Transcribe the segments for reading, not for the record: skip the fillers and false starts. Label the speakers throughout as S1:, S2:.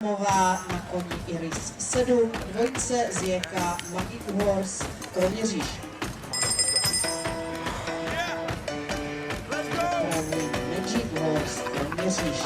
S1: Adamová na koni Iris 7, dvojice Zieka Magic Horse Kroměříž. Pravý Magic Horse Kroměříž.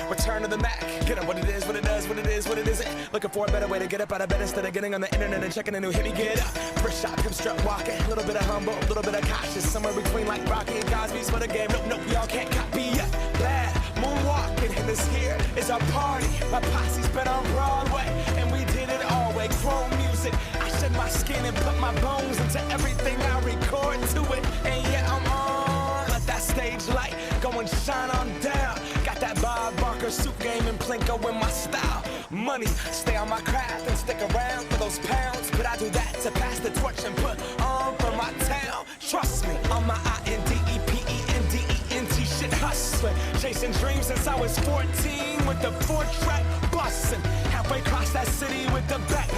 S2: Return to the Mac, get up what it is, what it does, what it is, what it isn't. Looking for a better way to get up out of bed instead of getting on the internet and checking a new hit. Me get up, first shot, come strut walking. A little bit of humble, a little bit of cautious. Somewhere between like Rocky and Cosby's for the game. Nope, nope, y'all can't copy yet. Bad moonwalking, and this here is our party. My posse's been on Broadway, and we did it all way. Chrome music, I shed my skin and put my bones into everything I record to it. And yeah, I'm on. Let that stage light go and shine on down. Got that Bob Barker suit game and Plinko in my style. Money, stay on my craft and stick around for those pounds. But I do that to pass the torch and put on for my town. Trust me, on my INDEPENDENT shit hustling. Chasing dreams since I was 14 with the 4-track bustin'. Halfway across that city with the back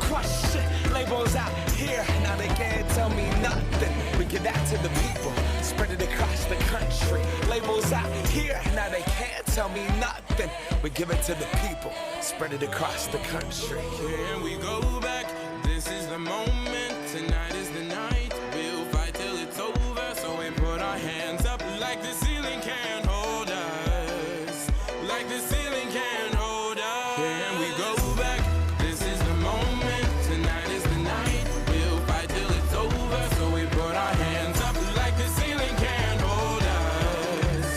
S2: crush shit. Labels out here, now they can't tell me nothing. We give that to the people, spread it across the country. Labels out here, now they can't tell me nothing. We give it to the people, spread it across the country.
S3: Here we go back, this is the moment, tonight is the night. We'll fight till it's over, so we put our hands up like the ceiling can't hold us. Like the ceiling can't hold us. Here we go back, this is the moment, tonight is the night. We'll fight till it's over, so we put our hands up like the ceiling can't hold us.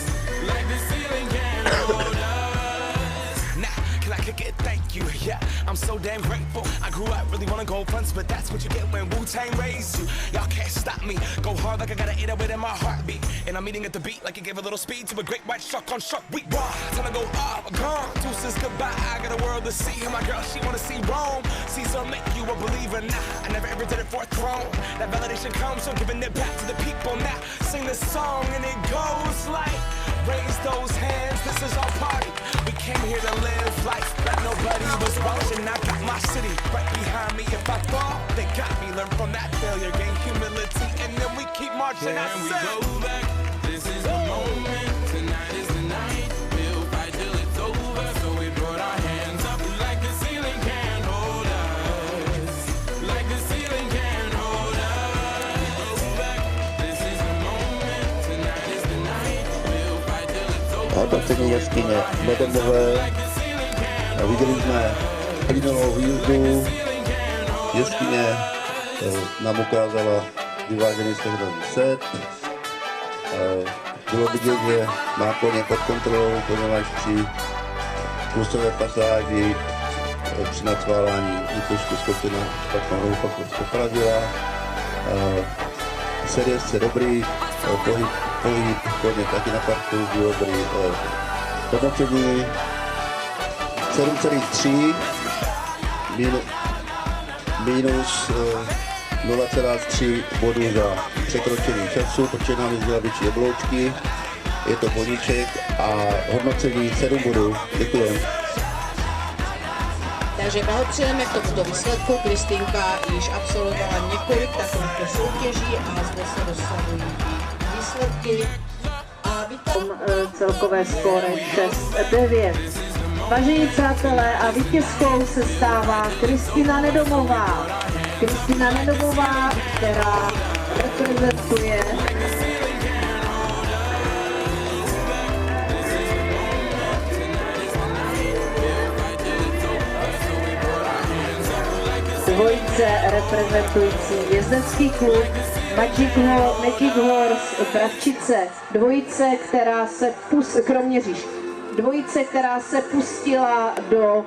S3: Like the ceiling can't hold us.
S2: Now, can I kick it? Thank you, yeah. I'm so damn grateful. I grew up really wanna go fronts, but that's what you get when Wu-Tang raised you. Y'all can't stop me. Go hard like I got an 808 in my heartbeat. And I'm eating at the beat like it gave a little speed to a great white shark on Shark Week. Raw, time to go off, gone. Deuces goodbye. I got a world to see. And my girl, she wanna see Rome. Caesar make you a believer. Nah, I never ever did it for a throne. That validation comes from giving it back to the people. Now, sing this song and it goes like, raise those hands, this is our party. We came here to live life like nobody was watching. I got my city right behind me. If I fall, they got me. Learn from that failure, gain humility, and then we keep marching.
S3: Can we go back? This is the moment. Tonight is the night. We'll fight till it's over. So we put our hands up like the ceiling can't hold us. Like the ceiling can't hold us. Go back. This is the moment. Tonight is the night. We'll fight till it's over.
S4: Hodnocení jeskyně Adamové. Viděli jsme hlínovou výzvu. Jeskyně nám ukázala vyvážený sehnalý set. Bylo vidět, že má koně pod kontrolou, poněvadž při plusové pasáži při nacválání útočky skočila špatnou ruku, pak se popravila. Set je dobrý, pohyb koně taky na partu byl dobrý. Hodnocení 7,3 minus 0,3 bodů za překročení času, protože nám jezdila větší obloučky, je to bodíček a hodnocení 7 bodů. Děkuji.
S1: Takže blahopřejeme k tomuto výsledku. Kristýnka již absolvovala několik takovýchto soutěží a zde se dosahují výsledky. A
S5: celkové skóre 6-9. Vážení přátelé, a vítězkou se stává Kristina Nedomová. Kristina Nedomová, která reprezentuje dvojice reprezentující jezdecký klub Magic Horse Bratčice. Dvojice, která se Kroměříž. Dvojice, která se pustila do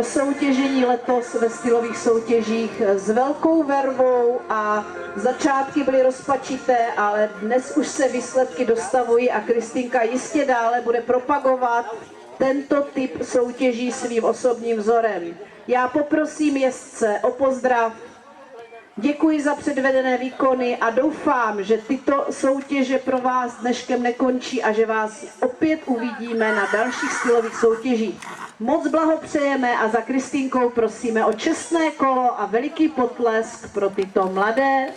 S5: soutěžení letos ve stylových soutěžích s velkou vervou a začátky byly rozpačité, ale dnes už se výsledky dostavují a Kristýnka jistě dále bude propagovat tento typ soutěží svým osobním vzorem. Já poprosím jezdce o pozdrav. Děkuji za předvedené výkony a doufám, že tyto soutěže pro vás dneškem nekončí a že vás opět uvidíme na dalších stylových soutěžích. Moc blahopřejeme a za Kristýnkou prosíme o čestné kolo a veliký potlesk pro tyto mladé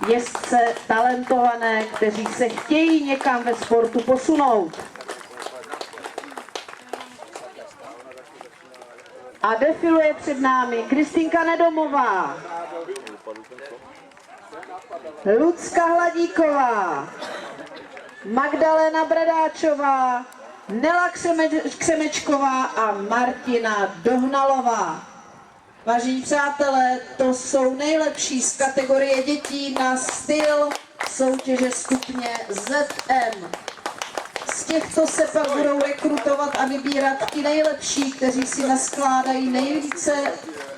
S5: jezdce, talentované, kteří se chtějí někam ve sportu posunout. A defiluje před námi Kristýnka Nedomová, Lucka Hladíková, Magdalena Bradáčová, Nela Křemečková a Martina Dohnalová. Vážení přátelé, to jsou nejlepší z kategorie dětí na styl soutěže stupně ZM. Z těchto se pak budou rekrutovat a vybírat ti nejlepší, kteří si naskládají nejvíce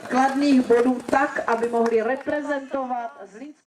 S5: kladných bodů tak, aby mohli reprezentovat Zlínský